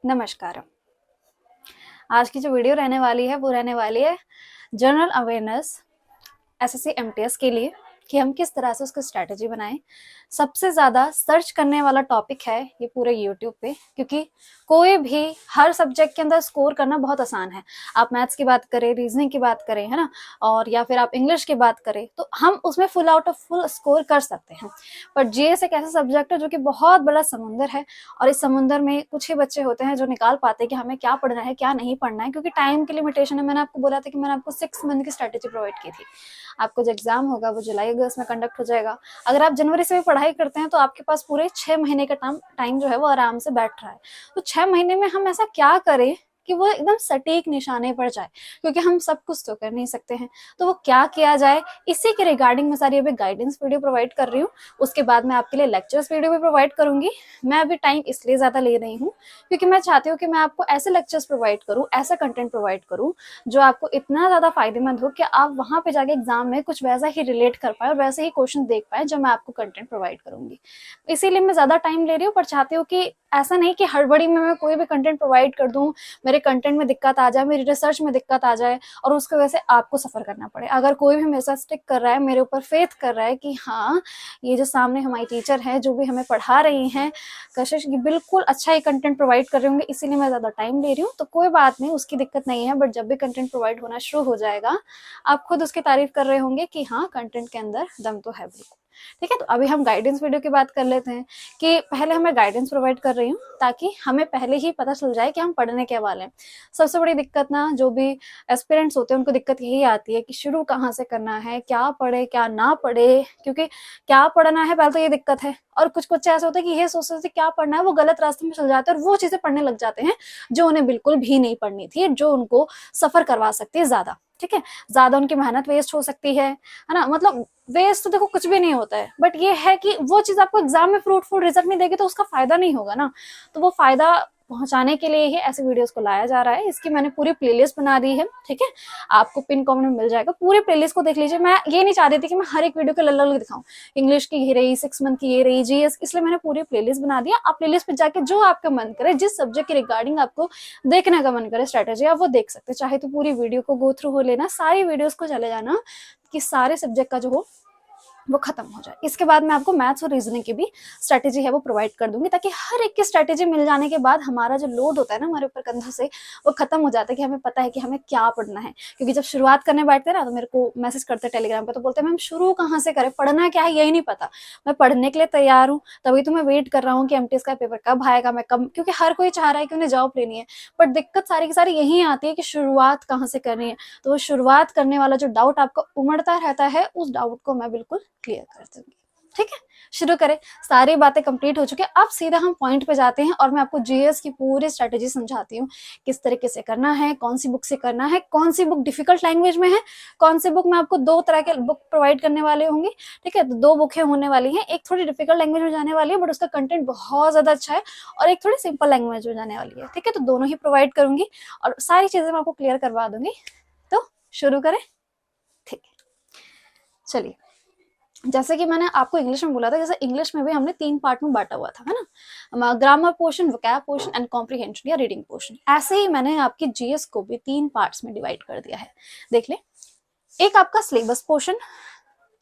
नमस्कार। आज की जो वीडियो रहने वाली है वो रहने वाली है जनरल अवेयरनेस एसएससी एमटीएस के लिए कि हम किस तरह से उसकी स्ट्रैटेजी बनाएं। सबसे ज़्यादा सर्च करने वाला टॉपिक है ये पूरे यूट्यूब पे, क्योंकि कोई भी हर सब्जेक्ट के अंदर स्कोर करना बहुत आसान है। आप मैथ्स की बात करें, रीजनिंग की बात करें, है ना, और या फिर आप इंग्लिश की बात करें तो हम उसमें full out of full score कर सकते हैं। पर जीएस एक ऐसा सब्जेक्ट है जो कि बहुत बड़ा समुंदर है, और इस समुंदर में कुछ ही बच्चे होते हैं जो निकाल पाते हैं कि हमें क्या पढ़ना है क्या नहीं पढ़ना है, क्योंकि टाइम की लिमिटेशन है। मैंने आपको बोला था कि मैंने आपको 6 मंथ की स्ट्रैटेजी प्रोवाइड की थी। आपको जो एग्जाम होगा वो जुलाई अगस्त में कंडक्ट हो जाएगा। अगर आप जनवरी से भी पढ़ाई करते हैं तो आपके पास पूरे 6 महीने का टाइम जो है वो आराम से बैठ रहा है। तो 6 महीने में हम ऐसा क्या करें कि वो एकदम सटीक निशाने पर जाए, क्योंकि हम सब कुछ तो कर नहीं सकते हैं। तो वो क्या किया जाए, इसी के रिगार्डिंग मैं सारी अभी गाइडेंस वीडियो प्रोवाइड कर रही हूँ। उसके बाद मैं आपके लिए लेक्चर्स वीडियो भी प्रोवाइड करूंगी। मैं अभी टाइम इसलिए ज्यादा ले रही हूँ क्योंकि मैं चाहती हूँ कि मैं आपको ऐसे लेक्चर्स प्रोवाइड करूँ, ऐसा कंटेंट प्रोवाइड करूँ जो आपको इतना ज्यादा फायदेमंद हो कि आप वहां पे जाके एग्जाम में कुछ वैसा ही रिलेट कर पाए और वैसे ही क्वेश्चन देख पाए जो मैं आपको कंटेंट प्रोवाइड करूंगी। इसीलिए मैं ज्यादा टाइम ले रही हूँ, पर चाहती हूँ कि ऐसा नहीं कि हड़बड़ी में मैं कोई भी कंटेंट प्रोवाइड कर दूं, मेरे कंटेंट में दिक्कत आ जाए, मेरी रिसर्च में दिक्कत आ जाए और उसकी वजह से आपको सफर करना पड़े। अगर कोई भी मेरे साथ स्टिक कर रहा है, मेरे ऊपर फेथ कर रहा है कि हाँ ये जो सामने हमारी टीचर है जो भी हमें पढ़ा रही हैं कशिश, ये बिल्कुल अच्छा ही कंटेंट प्रोवाइड कर रहे होंगे, इसीलिए मैं ज्यादा टाइम ले रही हूँ, तो कोई बात नहीं, उसकी दिक्कत नहीं है। बट जब भी कंटेंट प्रोवाइड होना शुरू हो जाएगा आप खुद उसकी तारीफ कर रहे होंगे कि हाँ कंटेंट के अंदर दम तो है बिल्कुल। ठीक है, तो अभी हम गाइडेंस वीडियो की बात कर लेते हैं कि पहले हमें गाइडेंस प्रोवाइड कर रही हूँ ताकि हमें पहले ही पता चल जाए कि हम पढ़ने के वाले हैं। सबसे बड़ी दिक्कत ना जो भी एस्पिरेंट्स होते हैं उनको दिक्कत यही आती है कि शुरू कहाँ से करना है, क्या पढ़े क्या ना पढ़े, क्योंकि क्या पढ़ना है पहले तो ये दिक्कत है। और कुछ कुछ ऐसे होते हैं कि ये सोचते क्या पढ़ना है, वो गलत रास्ते में चल जाते हैं और वो चीजें पढ़ने लग जाते हैं जो उन्हें बिल्कुल भी नहीं पढ़नी थी, जो उनको सफर करवा सकती है ज्यादा। ठीक है, ज्यादा उनकी मेहनत वेस्ट हो सकती है ना। मतलब वेस्ट तो देखो कुछ भी नहीं होता है, बट ये है कि वो चीज आपको एग्जाम में फ्रूटफुल रिजल्ट नहीं देगी तो उसका फायदा नहीं होगा ना। तो वो फायदा पहुंचाने के लिए ही ऐसे वीडियोस को लाया जा रहा है। इसकी मैंने पूरी प्लेलिस्ट बना दी है। ठीक है, आपको पिन कमेंट में मिल जाएगा, पूरी प्लेलिस्ट को देख लीजिए। मैं ये नहीं चाह रही थी कि मैं हर एक वीडियो के अलग दिखाऊं, इंग्लिश की ये रही, 6 मंथ की ये रही, जीएस, इसलिए मैंने पूरी प्लेलिस्ट बना दिया। आप प्लेलिस्ट पे जाके जो आपका मन करे, जिस सब्जेक्ट के रिगार्डिंग आपको देखने का मन करे स्ट्रेटेजी, आप वो देख सकते हैं। चाहे तो पूरी वीडियो को गो थ्रू हो लेना, सारी वीडियोस को चले जाना कि सारे सब्जेक्ट का जो हो वो खत्म हो जाए। इसके बाद मैं आपको मैथ्स और रीजनिंग की भी स्ट्रेटेजी है वो प्रोवाइड कर दूंगी, ताकि हर एक की स्ट्रेटेजी मिल जाने के बाद हमारा जो लोड होता है ना हमारे ऊपर कंधों से, वो खत्म हो जाता है कि हमें पता है कि हमें क्या पढ़ना है। क्योंकि जब शुरुआत करने बैठते हैं ना तो मेरे को मैसेज करते हैं टेलीग्राम पे, तो बोलते हैं मैम शुरू कहाँ से करें, पढ़ना क्या है यही नहीं पता। मैं पढ़ने के लिए तैयार हूँ, तभी तो मैं वेट कर रहा हूँ कि एमटीएस का पेपर कब आएगा, मैं कब, क्योंकि हर कोई चाह रहा है कि उन्हें जॉब लेनी है। बट दिक्कत सारी की सारी यही आती है कि शुरुआत कहाँ से करनी है। तो वो शुरुआत करने वाला जो डाउट आपको उमड़ता रहता है, उस डाउट को मैं बिल्कुल क्लियर कर दूंगी। ठीक है, शुरू करें। सारी बातें कंप्लीट हो चुकी है, अब सीधा हम पॉइंट पे जाते हैं और मैं आपको जीएस की पूरी स्ट्रेटेजी समझाती हूँ किस तरीके से करना है, कौन सी बुक से करना है, कौन सी बुक डिफिकल्ट लैंग्वेज में है, कौन सी बुक में आपको 2 तरह के बुक प्रोवाइड करने वाले होंगे। ठीक है, तो 2 बुकें होने वाली हैं, एक थोड़ी डिफिकल्ट लैंग्वेज में जाने वाली है बट उसका कंटेंट बहुत ज्यादा अच्छा है, और एक थोड़ी सिंपल लैंग्वेज में जाने वाली है। ठीक है, तो दोनों ही प्रोवाइड करूंगी और सारी चीजें मैं आपको क्लियर करवा दूंगी। तो शुरू करें। ठीक है, चलिए, जैसे कि मैंने आपको इंग्लिश में बोला था, जैसे इंग्लिश में भी हमने 3 पार्ट में बांटा हुआ था, है ना, grammar portion, vocab portion and comprehension या रीडिंग पोर्शन। ऐसे ही मैंने आपकी जीएस को भी 3 पार्ट्स में डिवाइड कर दिया है। देख ले, एक आपका सिलेबस पोर्शन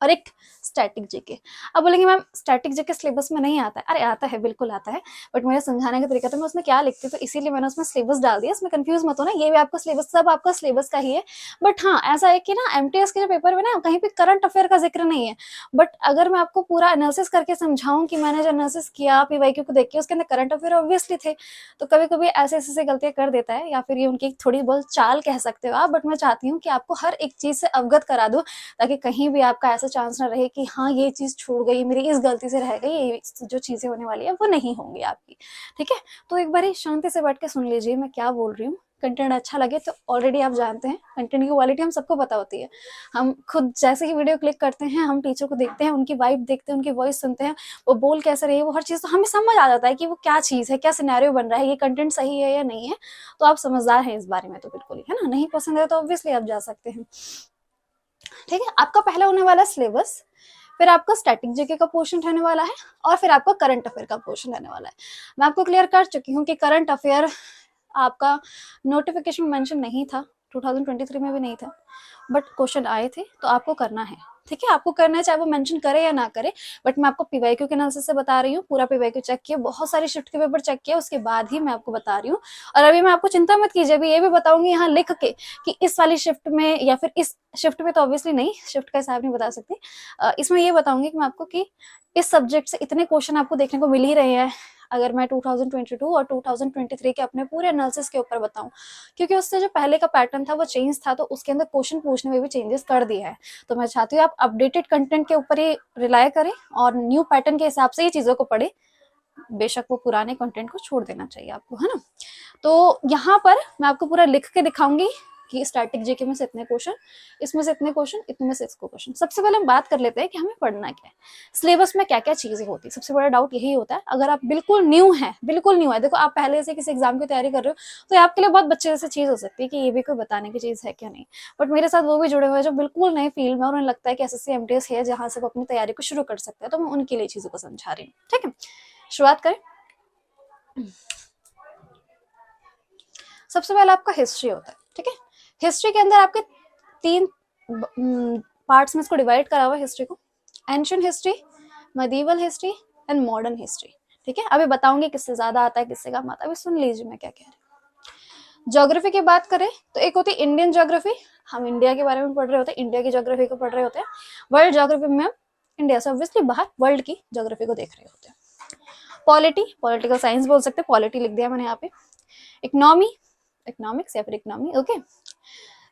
और एक स्टैटिक जीके। अब बोलेंगे मैम स्टैटिक जीके सिलेबस में नहीं आता है। अरे आता है, बिल्कुल आता है, बट मेरे समझाने का तरीका था मैं उसमें क्या लिखती, तो इसीलिए मैंने उसमें सिलेबस डाल दिया। इसमें कंफ्यूज मत हो ना, ये भी आपका सिलेबस, सब आपका सिलेबस का ही है। बट हाँ ऐसा है कि ना एमटीएस के जो पेपर में ना कहीं पे करंट अफेयर का जिक्र नहीं है। बट अगर मैं आपको पूरा एनालिसिस करके समझाऊं कि मैंने जो एनालिसिस किया पीवाईक्यू को देख के, उसके अंदर करंट अफेयर ऑब्वियसली थे, तो कभी कभी ऐसे ऐसे गलतियां कर देता है, या फिर ये उनकी थोड़ी बहुत चाल कह सकते हो आप। बट मैं चाहती हूँ कि आपको हर एक चीज से अवगत करा दूं, ताकि कहीं भी आपका ऐसा चांस ना रहे कि हाँ ये चीज छूट गई मेरी, इस गलती से रह गई, ये जो चीजें होने वाली है वो नहीं होंगी आपकी। ठीक है, तो एक बार शांति से बैठ के सुन लीजिए मैं क्या बोल रही हूँ। कंटेंट अच्छा लगे तो ऑलरेडी आप जानते हैं कंटेंट की क्वालिटी हम सबको पता होती है। हम खुद जैसे ही वीडियो क्लिक करते हैं, हम टीचर को देखते हैं, उनकी वाइब देखते हैं, उनकी वॉइस सुनते हैं, वो बोल कैसे रही है, वो हर चीज तो हमें समझ आ जाता है कि वो क्या चीज है, क्या सिनेरियो बन रहा है, ये कंटेंट सही है या नहीं है। तो आप समझदार हैं इस बारे में तो बिल्कुल ही, है ना। नहीं पसंद है तो ऑब्वियसली आप जा सकते हैं। ठीक है, आपका पहला होने वाला सिलेबस, फिर आपका स्टैटिक जीके का पोर्शन रहने वाला है, और फिर आपका करंट अफेयर का पोर्शन रहने वाला है। मैं आपको क्लियर कर चुकी हूँ कि करंट अफेयर आपका नोटिफिकेशन मेंशन नहीं था, 2023 में भी नहीं था, बट क्वेश्चन आए थे, तो आपको करना है, ठीक है, आपको करना है, चाहे वो मेंशन करे या ना करे। बट मैं आपको पीवाईक्यू के एनालिसिस से बता रही हूँ, पूरा पीवाईक्यू चेक किया, बहुत सारी शिफ्ट के पेपर चेक किया, उसके बाद ही मैं आपको बता रही हूँ। और अभी मैं आपको चिंता मत कीजिए, अभी ये भी बताऊंगी यहाँ लिख के कि इस वाली शिफ्ट में या फिर इस शिफ्ट में, तो ऑब्वियसली नहीं, शिफ्ट का हिसाब नहीं बता सकती, इसमें ये बताऊंगी कि मैं आपको कि इस सब्जेक्ट से इतने क्वेश्चन आपको देखने को मिल ही रहे हैं, अगर मैं 2022 और 2023 के अपने पूरे एनालिसिस के ऊपर बताऊं, क्योंकि उससे जो पहले का पैटर्न था वो चेंज था, तो उसके अंदर क्वेश्चन पूछने में भी चेंजेस कर दिया है। तो मैं चाहती हूँ आप अपडेटेड कंटेंट के ऊपर ही रिलाय करें और न्यू पैटर्न के हिसाब से ही चीजों को पढ़े, बेशक वो पुराने कंटेंट को छोड़ देना चाहिए आपको, है ना। तो यहाँ पर मैं आपको पूरा लिख के दिखाऊंगी कि स्टैटिक जीके में से इतने क्वेश्चन, इसमें से इतने क्वेश्चन, इतने में से इसको क्वेश्चन। सबसे पहले हम बात कर लेते हैं कि हमें पढ़ना क्या है, सिलेबस में क्या क्या चीजें होती है। सबसे बड़ा डाउट यही होता है, अगर आप बिल्कुल न्यू है, बिल्कुल न्यू है, देखो आप पहले से किसी एग्जाम की तैयारी कर रहे हो, तो आपके लिए बहुत बच्चे जैसी चीज हो सकती है कि ये भी कोई बताने की चीज है क्या नहीं, बट मेरे साथ वो भी जुड़े हुए हैं जो बिल्कुल नए फील्ड में और उन्हें लगता है कि एसएससी एमटीएस है जहां से वो अपनी तैयारी को शुरू कर सकते हैं, तो मैं उनके लिए चीजों को समझा रही हूँ, ठीक है। शुरुआत करें। सबसे पहले आपका हिस्ट्री होता है, ठीक है। हिस्ट्री के अंदर आपके 3 पार्ट्स में इसको डिवाइड करा हुआ है हिस्ट्री को, ancient history, medieval history and modern history, ठीक है। अभी बताऊंगी किससे ज्यादा आता है, किससे कम आता है, अभी सुन लीजिए मैं क्या कह रही हूँ। ज्योग्राफी की बात करें तो एक होती है इंडियन ज्योग्राफी, हम इंडिया के बारे में पढ़ रहे होते हैं, इंडिया की ज्योग्राफी को पढ़ रहे होते हैं। वर्ल्ड ज्योग्राफी में हम इंडिया से ऑब्वियसली बाहर वर्ल्ड की ज्योग्राफी को देख रहे होते हैं। पॉलिटी, पॉलिटिकल साइंस बोल सकते हैं, पॉलिटी लिख दिया मैंने यहाँ पे। इकोनॉमी, इकोनॉमिक्स या फिर इकोनॉमी, ओके।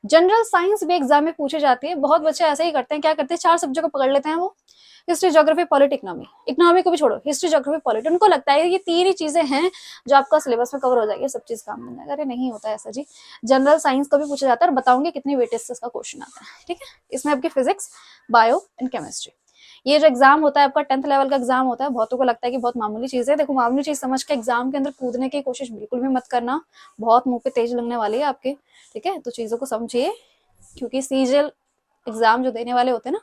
जनरल साइंस भी एग्जाम में पूछे जाती है, बहुत बच्चे ऐसे ही करते हैं, क्या करते हैं 4 सब्जेक्ट को पकड़ लेते हैं वो, history geography polity economy, economy को भी छोड़ो, हिस्ट्री ज्योग्राफी पॉलिटी, उनको लगता है ये 3 ही चीजें हैं जो आपका सिलेबस में कवर हो जाएगी, सब चीज काम बन जाएगा। अरे नहीं होता ऐसा जी, जनरल साइंस को भी पूछा जाता है और बताऊंगी कितनी वेटेज से इसका क्वेश्चन आता है, ठीक है। इसमें आपकी फिजिक्स, बायो एंड केमिस्ट्री, ये जो एग्जाम होता है आपका 10th लेवल का एग्जाम होता है, बहुतों को लगता है कि बहुत मामूली चीज है, देखो मामूली चीज समझ के एग्जाम के अंदर कूदने की कोशिश बिल्कुल भी मत करना, बहुत मुंह पे तेज लगने वाली है आपके, ठीक है। तो चीजों को समझिए, क्योंकि सीजीएल एग्जाम जो देने वाले होते हैं ना,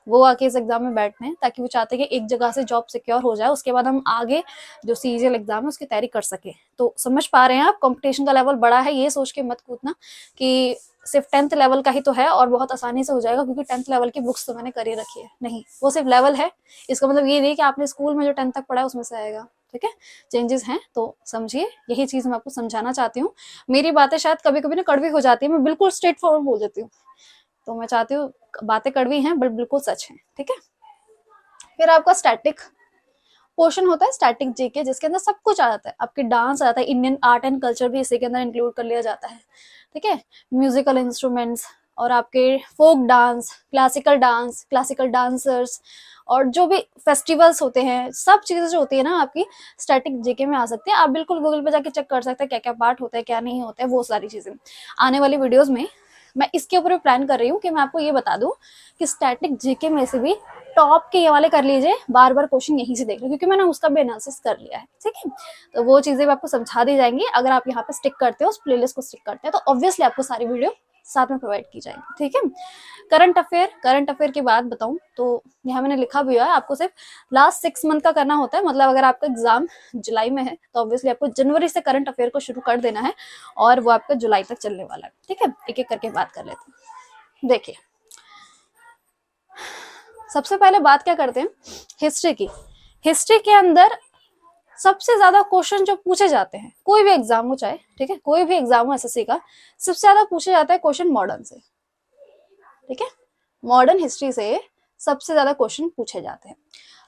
वो आके इस एग्जाम में बैठते हैं ताकि वो चाहते हैं कि एक जगह से जॉब सिक्योर हो जाए, उसके बाद हम आगे जो सीजीएल एग्जाम है उसकी तैयारी कर सके। तो समझ पा रहे हैं आप, कंपटीशन का लेवल बड़ा है, ये सोच के मत कूदना कि सिर्फ 10th लेवल का ही तो है और बहुत आसानी से हो जाएगा क्योंकि 10th लेवल की बुक्स तो मैंने करी रखी है, नहीं, वो सिर्फ लेवल है, इसका मतलब ये नहीं कि आपने स्कूल में जो 10th तक पढ़ा है उसमें से आएगा, ठीक है। चेंजेस हैं, तो समझिए, यही चीज मैं आपको समझाना चाहती हूँ। मेरी बातें शायद कभी कभी ना कड़वी हो जाती है, मैं बिल्कुल स्ट्रेट फॉरवर्ड बोल देती हूँ, तो मैं चाहती हूँ बातें कड़वी हैं बट बिल्कुल सच हैं, ठीक है। फिर आपका स्टैटिक पोर्शन होता है, स्टैटिक जीके, जिसके अंदर सब कुछ आ जाता है, आपके डांस आता है, इंडियन आर्ट एंड कल्चर भी इसी के अंदर इंक्लूड कर लिया जाता है, ठीक है। म्यूजिकल इंस्ट्रूमेंट्स और आपके फोक डांस, क्लासिकल डांसर्स और जो भी फेस्टिवल्स होते हैं, सब चीजें जो होती है ना आपकी स्टैटिक जीके में आ सकती है। आप बिल्कुल गूगल पे जाके चेक कर सकते हैं क्या क्या पार्ट होता है, क्या नहीं होता है, वो सारी चीजें आने वाली वीडियोस में मैं इसके ऊपर प्लान कर रही हूँ कि मैं आपको ये बता दूं कि स्टैटिक जीके में से भी टॉप के ये वाले कर लीजिए, बार बार क्वेश्चन यहीं से देख लो, क्योंकि मैंने उसका भी एनालिसिस कर लिया है, ठीक है। तो वो चीजें भी आपको समझा दी जाएंगी अगर आप यहाँ पे स्टिक करते हो, उस प्लेलिस्ट को स्टिक करते हैं, तो ऑब्वियसली आपको सारी वीडियो साथ में प्रोवाइड की जाएगी, ठीक है। करंट अफेयर की बात बताऊं तो यहाँ मैंने लिखा भी हुआ है, आपको सिर्फ लास्ट 6 मंथ का करना होता है, मतलब अगर आपका एग्जाम जुलाई में है तो ऑब्वियसली आपको जनवरी से करंट अफेयर को शुरू कर देना है और वो आपका जुलाई तक चलने वाला है, ठीक है। एक एक करके बात कर लेते हैं। देखिए, सबसे पहले बात क्या करते हैं हिस्ट्री की। हिस्ट्री के अंदर सबसे ज्यादा क्वेश्चन जो पूछे जाते हैं, कोई भी एग्जाम हो चाहे, ठीक है, कोई भी एग्जाम हो एसएससी का, सबसे ज्यादा पूछे जाता है क्वेश्चन मॉडर्न से, ठीक है। मॉडर्न हिस्ट्री से सबसे ज्यादा क्वेश्चन पूछे जाते हैं।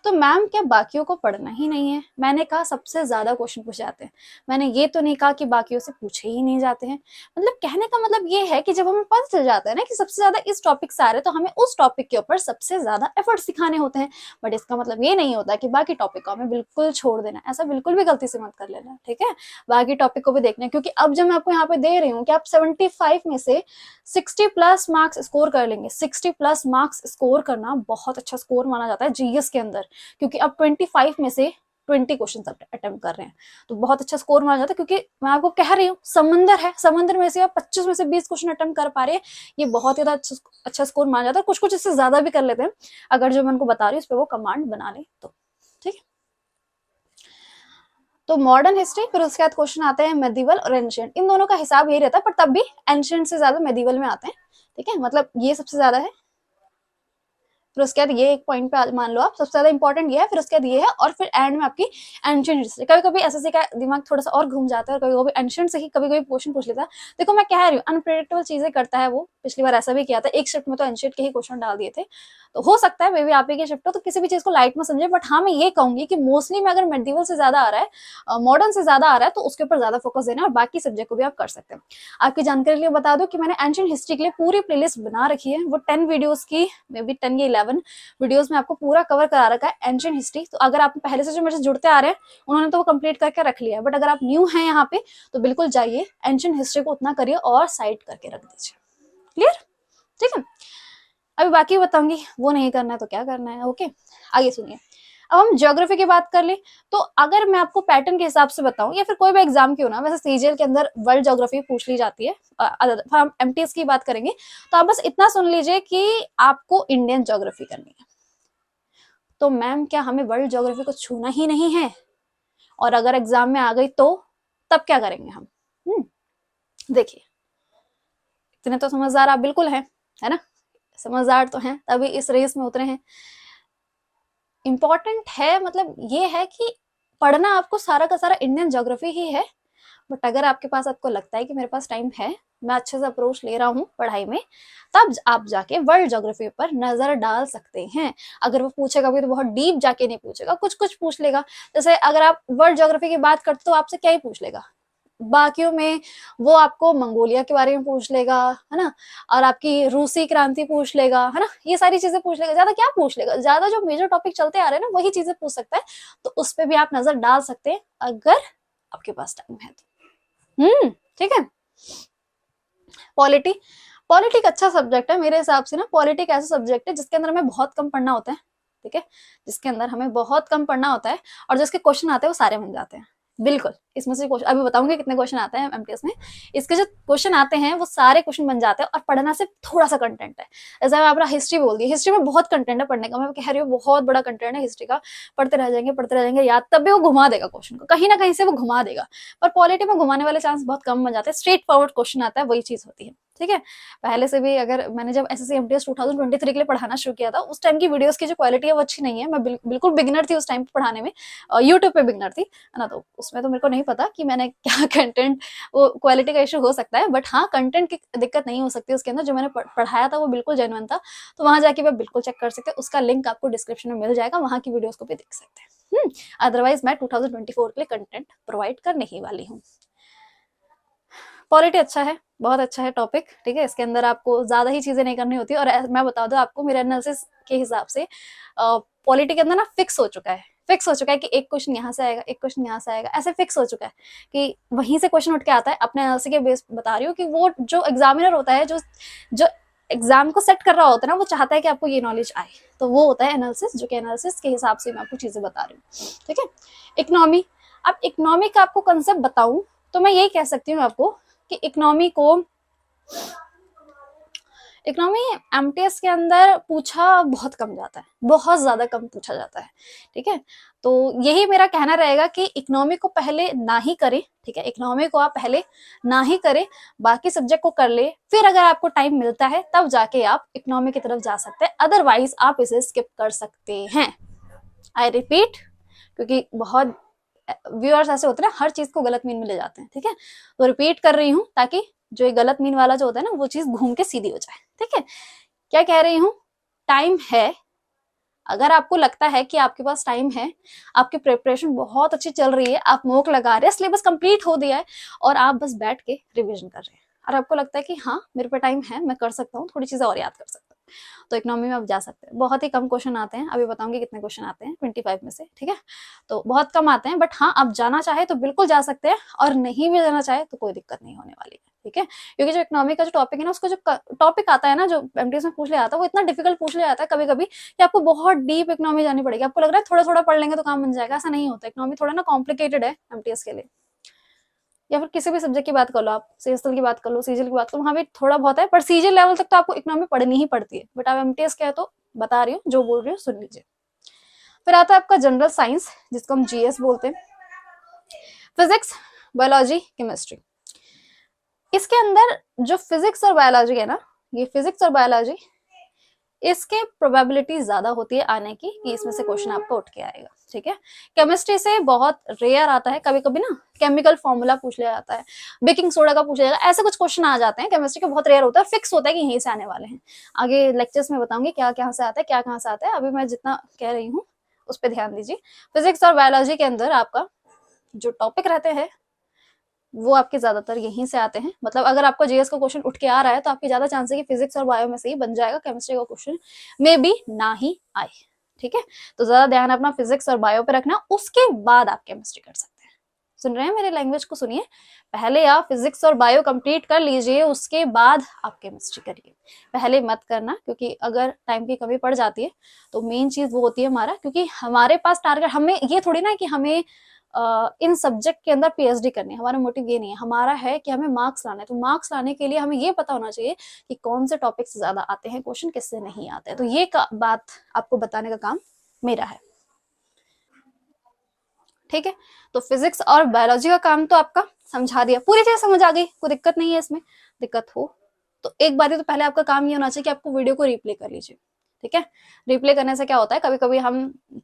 तो मैम क्या बाकियों को पढ़ना ही नहीं है? मैंने कहा सबसे ज्यादा क्वेश्चन पूछे जाते हैं, मैंने ये तो नहीं कहा कि बाकियों से पूछे ही नहीं जाते हैं। मतलब कहने का मतलब ये है कि जब हमें पता चल जाता है ना कि सबसे ज्यादा इस टॉपिक से आ रहे, तो हमें उस टॉपिक के ऊपर सबसे ज्यादा एफर्ट्स दिखाने होते हैं। बट इसका मतलब ये नहीं होता कि बाकी टॉपिक को हमें बिल्कुल छोड़ देना, ऐसा बिल्कुल भी गलती से मत कर लेना, ठीक है। बाकी टॉपिक को भी देखना है, क्योंकि अब जब मैं आपको यहाँ पे दे रही हूँ कि आप 75 में से 60+ मार्क्स स्कोर कर लेंगे, 60+ मार्क्स स्कोर करना बहुत अच्छा स्कोर माना जाता है जीएस के अंदर, क्योंकि अब 25 में से 20 क्वेश्चन अटेम्प्ट कर रहे हैं, तो बहुत अच्छा स्कोर माना जाता है। क्योंकि मैं आपको कह रही हूँ समंदर है, समंदर में से आप 25 में से 20 क्वेश्चन अटेम्प्ट कर पा रहे हैं, ये बहुत ज्यादा अच्छा स्कोर माना जाता है। कुछ कुछ इससे ज्यादा भी कर लेते हैं अगर जो मैं उनको बता रही हूँ उस पर वो कमांड बना ले तो। ठीक है, तो मॉडर्न हिस्ट्री, फिर उसके बाद क्वेश्चन आते हैं मेडिवल और एंशिएंट। इन दोनों का हिसाब यही रहता है, पर तब भी एंशिएंट से ज्यादा मेडिवल में आते हैं। ठीक है, मतलब ये सबसे ज्यादा है, फिर उसके बाद ये एक पॉइंट पे मान लो आप सबसे ज्यादा इंपॉर्टेंट ये है, फिर उसके बाद ये है, और फिर एंड में आपकी एंशिएंट हिस्ट्री। कभी कभी एसएससी का दिमाग थोड़ा सा और घूम जाता है, और कभी कभी एंशिएंट से ही कभी कभी क्वेश्चन पूछ लेता है। देखो मैं कह रही हूँ अनप्रेडिक्टेबल चीजें करता है वो, पिछली बार ऐसा भी किया था, एक शिफ्ट में तो एंशिएंट के ही क्वेश्चन डाल दिए थे, तो हो सकता है मे बी आप ही की शिफ्ट हो, तो किसी भी चीज को लाइट में समझे। बट हाँ मैं ये कहूंगी कि मोस्टली में अगर मेडिवल से ज्यादा आ रहा है, मॉडर्न से ज्यादा आ रहा है, तो उसके ऊपर ज्यादा फोकस देना, और बाकी सब्जेक्ट को भी आप कर सकते हैं। आपकी जानकारी के लिए बता दो कि मैंने एंशिएंट हिस्ट्री के लिए पूरी प्लेलिस्ट बना रखी है, वो 10 वीडियोस की, मे बी 10 या 11 वीडियोस में आपको पूरा कवर करा रखा है एंशिएंट हिस्ट्री। तो अगर आप पहले से जो मेरे से जुड़ते आ रहे हैं उन्होंने तो वो कंप्लीट करके रख लिया है, बट अगर आप न्यू हैं यहाँ पे तो बिल्कुल जाइए एंशिएंट हिस्ट्री को उतना करिए और साइड करके रख दीजिए। क्लियर? ठीक है, अभी बाकी बताऊंगी, वो नहीं करना है तो क्या करना है। ओके, आगे सुनिए। अब हम ज्योग्राफी की बात कर ले, तो अगर मैं आपको पैटर्न के हिसाब से बताऊं, या फिर कोई भी एग्जाम क्यों ना, वैसे सीजीएल के अंदर वर्ल्ड ज्योग्राफी पूछ ली जाती है, हम एमटीएस की बात करेंगे, तो आप बस इतना सुन लीजिए कि आपको इंडियन ज्योग्राफी करनी है। तो मैम क्या हमें वर्ल्ड ज्योग्राफी को छूना ही नहीं है? और अगर एग्जाम में आ गई तो तब क्या करेंगे हम? देखिए, इतने तो समझदार आप बिल्कुल हैं, है ना, समझदार तो हैं, तभी इस रेस में उतरे हैं। इंपॉर्टेंट है, मतलब ये है कि पढ़ना आपको सारा का सारा इंडियन ज्योग्राफी ही है, बट अगर आपके पास, आपको लगता है कि मेरे पास टाइम है, मैं अच्छे से अप्रोच ले रहा हूँ पढ़ाई में, तब आप जाके वर्ल्ड ज्योग्राफी पर नजर डाल सकते हैं। अगर वो पूछेगा भी तो बहुत डीप जाके नहीं पूछेगा, कुछ कुछ पूछ लेगा। जैसे अगर आप वर्ल्ड ज्योग्राफी की बात करते तो आपसे क्या ही पूछ लेगा, बाकियों में वो आपको मंगोलिया के बारे में पूछ लेगा, है ना, और आपकी रूसी क्रांति पूछ लेगा, है ना, ये सारी चीजें पूछ लेगा। ज्यादा क्या पूछ लेगा, ज्यादा जो मेजर टॉपिक चलते आ रहे हैं ना वही चीजें पूछ सकता है, तो उस पर भी आप नजर डाल सकते हैं अगर आपके पास टाइम है तो। ठीक है, पॉलिटी, पॉलिटी एक अच्छा सब्जेक्ट है मेरे हिसाब से ना। पॉलिटी एक ऐसा सब्जेक्ट है जिसके अंदर हमें बहुत कम पढ़ना होता है। ठीक है, जिसके अंदर हमें बहुत कम पढ़ना होता है, और जिसके क्वेश्चन आते हैं वो सारे बन जाते हैं। बिल्कुल, इसमें से क्वेश्चन अभी बताऊंगी कितने क्वेश्चन आते हैं एमटीएस में। इसके जो क्वेश्चन आते हैं वो सारे क्वेश्चन बन जाते हैं, और पढ़ना सिर्फ थोड़ा सा कंटेंट है। जैसे मैं अपना हिस्ट्री बोल दी, हिस्ट्री में बहुत कंटेंट है पढ़ने का, मैं कह रही हूँ बहुत बड़ा कंटेंट है हिस्ट्री का, पढ़ते रह जाएंगे याद, तब भी वो घुमा देगा क्वेश्चन को, कहीं ना कहीं से वो घुमा देगा। पर पॉलिटी में घुमाने वाले चांस बहुत कम बन जाते हैं, स्ट्रेट फॉरवर्ड क्वेश्चन आता है, वही चीज होती है। ठीक है, पहले से भी अगर मैंने जब एसएससी एमटीएस 2023 के लिए पढ़ाना शुरू किया था, उस टाइम की वीडियोस की जो क्वालिटी है वो अच्छी नहीं है। मैं बिल्कुल बिगिनर थी उस टाइम पे पढ़ाने में, यूट्यूब पे बिगिनर थी, है ना, तो उसमें तो मेरे को नहीं पता कि मैंने क्या कंटेंट, वो क्वालिटी का इशू हो सकता है, बट हाँ कंटेंट की दिक्कत नहीं हो सकती उसके अंदर। जो मैंने पढ़ाया था वो बिल्कुल जेन्युइन था, तो वहां जाके आप बिल्कुल चेक कर सकते हैं, उसका लिंक आपको डिस्क्रिप्शन में मिल जाएगा, वहां की वीडियोस को भी देख सकते हैं। अदरवाइज मैं 2024 के लिए कंटेंट प्रोवाइड करने ही वाली हूँ। पॉलिटी अच्छा है, बहुत अच्छा है टॉपिक। ठीक है, इसके अंदर आपको ज्यादा ही चीजें नहीं करनी होती, और मैं बता दूं आपको मेरे एनालिसिस के हिसाब से पॉलिटी के अंदर ना फिक्स हो चुका है कि एक क्वेश्चन यहाँ से आएगा, एक क्वेश्चन यहाँ से आएगा, ऐसे फिक्स हो चुका है कि वहीं से क्वेश्चन उठ के आता है। अपने एनालिसिस के बेस बता रही हूँ कि वो जो एग्जामिनर होता है, जो एग्जाम को सेट कर रहा होता है ना, वो चाहता है कि आपको ये नॉलेज आए, तो वो होता है एनालिसिस, जो कि एनालिसिस के हिसाब से मैं आपको चीजें बता रही हूँ। ठीक है, इकोनॉमी, अब इकोनॉमी का आपको कंसेप्ट बताऊं तो मैं यही कह सकती हूँ आपको कि इकोनॉमी एमटीएस के अंदर पूछा बहुत कम जाता है, बहुत ज्यादा कम पूछा जाता है। ठीक है, तो यही मेरा कहना रहेगा कि इकोनॉमी को पहले ना ही करें। ठीक है, इकोनॉमी को आप पहले ना ही करें, बाकी सब्जेक्ट को कर ले, फिर अगर आपको टाइम मिलता है तब जाके आप इकोनॉमी की तरफ जा सकते हैं, अदरवाइज आप इसे स्किप कर सकते हैं। आई रिपीट, क्योंकि बहुत व्यूअर्स ऐसे होते हैं ना, हर चीज को गलत मीन में ले जाते हैं। ठीक है, तो रिपीट कर रही हूँ ताकि जो ये गलत मीन वाला जो होता है ना, वो चीज घूम के सीधी हो जाए। ठीक है, क्या कह रही हूँ, टाइम है। अगर आपको लगता है कि आपके पास टाइम है, आपकी प्रिपरेशन बहुत अच्छी चल रही है, आप मोक लगा रहे हैं, सिलेबस कंप्लीट हो दिया है, और आप बस बैठ के रिविजन कर रहे हैं, और आपको लगता है कि हाँ मेरे पे टाइम है, मैं कर सकता हूँ, थोड़ी चीजें और याद कर सकता हूँ, तो इकोनॉमी में आप जा सकते हैं। बहुत ही कम क्वेश्चन आते हैं, अभी बताऊंगी कितने क्वेश्चन आते हैं 25 में से। ठीक है, तो बहुत कम आते हैं, बट हाँ आप जाना चाहे तो बिल्कुल जा सकते हैं, और नहीं भी जाना चाहे तो कोई दिक्कत नहीं होने वाली है। ठीक है, क्योंकि जो इकोनॉमी का जो टॉपिक है ना, उसका जो टॉपिक आता है ना, जो एमटीएस में पूछ लिया जाता है, वो इतना डिफिकल्ट पूछ लिया जाता है कभी कभी कि आपको बहुत डीप इकोनॉमी जानी पड़ेगी। आपको लग रहा है थोड़ा थोड़ा पढ़ लेंगे तो काम बन जाएगा, ऐसा नहीं होता। इकोनॉमी थोड़ा ना कॉम्प्लिकेटेड है एमटीएस के लिए। या फिर किसी भी सब्जेक्ट की बात कर लो, आप सीएसएल की बात कर लो, सीजीएल की बात करो, वहां भी थोड़ा बहुत है, पर सीजीएल लेवल तक तो आपको इकोनॉमी पढ़नी ही पड़ती है। बट आप एमटीएस क्या है तो बता रही हूँ, जो बोल रही हूँ सुन लीजिए। फिर आता है आपका जनरल साइंस, जिसको हम जीएस बोलते हैं। Physics, biology, chemistry. इसके अंदर जो फिजिक्स और बायोलॉजी है ना, ये फिजिक्स और बायोलॉजी, इसके प्रोबेबिलिटी ज्यादा होती है आने की कि इसमें से क्वेश्चन आपका उठ के आएगा, ठीक है। केमिस्ट्री से बहुत रेयर आता है, कभी कभी ना केमिकल फॉर्मूला पूछ लिया जाता है, बेकिंग सोडा का पूछ लिया जाता है, ऐसे कुछ क्वेश्चन आ जाते हैं। केमिस्ट्री के बहुत रेयर होता है, फिक्स होता है कि यहीं से आने वाले हैं। आगे लेक्चर्स में बताऊंगी क्या कहाँ से आता है, क्या कहाँ से आता है। अभी मैं जितना कह रही हूँ उस पर ध्यान दीजिए। फिजिक्स और बायोलॉजी के अंदर आपका जो टॉपिक रहते हैं वो आपके ज्यादातर यहीं से आते हैं। मतलब अगर आपका जीएस का क्वेश्चन उठ के आ रहा है तो आपकी ज्यादा चांस है कि फिजिक्स और बायो में से ही बन जाएगा, केमिस्ट्री का क्वेश्चन में भी ना ही आए, ठीक है। तो ज्यादा ध्यान अपना फिजिक्स और बायो पे रखना, उसके बाद आप केमिस्ट्री कर सकते हैं। सुन रहे हैं मेरे लैंग्वेज को, सुनिए। पहले आप फिजिक्स और बायो कंप्लीट कर लीजिए, उसके बाद आप केमिस्ट्री करिए। पहले मत करना, क्योंकि अगर टाइम की कमी पड़ जाती है तो मेन चीज वो होती है हमारा, क्योंकि हमारे पास टारगेट, हमें ये थोड़ी ना कि हमें इन सब्जेक्ट के अंदर पीएचडी करनी है। हमारा मोटिव ये नहीं है, हमारा है कि हमें मार्क्स लाने हैं। तो मार्क्स लाने के लिए हमें ये पता होना चाहिए कि कौन से टॉपिक से ज्यादा आते हैं क्वेश्चन, किससे नहीं आते हैं। तो ये बात आपको बताने का काम मेरा है, ठीक है। तो फिजिक्स और बायोलॉजी का काम तो आपका समझा दिया, पूरी चीज समझ आ गई, कोई दिक्कत नहीं है। इसमें दिक्कत हो तो एक बार तो पहले आपका काम ये होना चाहिए कि आपको वीडियो को रिप्ले कर लीजिए, ठीक है। रिप्ले करने से क्या होता है, कभी कभी हम